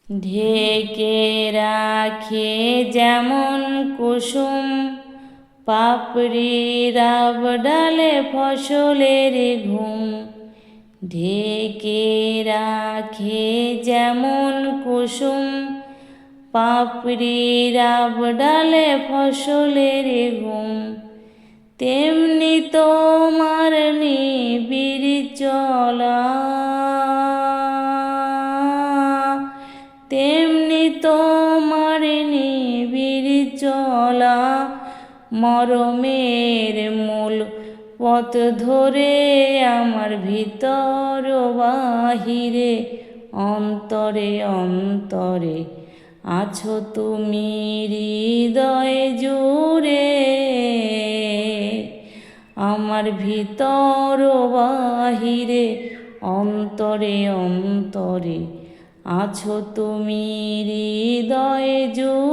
ঢেকে রাখে যেমন কুসুম পাপড়ি রাব ডালে ফসলের ঘুম। ঢেকে রাখে যেমন কুসুম পাপড়ি রাব ডালে ফসলের ঘুম। তেমনি তোমার নিবিড় চলা, তেমনি তোমার নিবিড় চলা। মরমের মূল পথ ধরে আমার ভিতর বাহিরে অন্তরে অন্তরে আছো তুমি হৃদয় জুড়ে। আমার ভিতর বাহিরে অন্তরে অন্তরে আছো তুমি হৃদয় জুড়ে।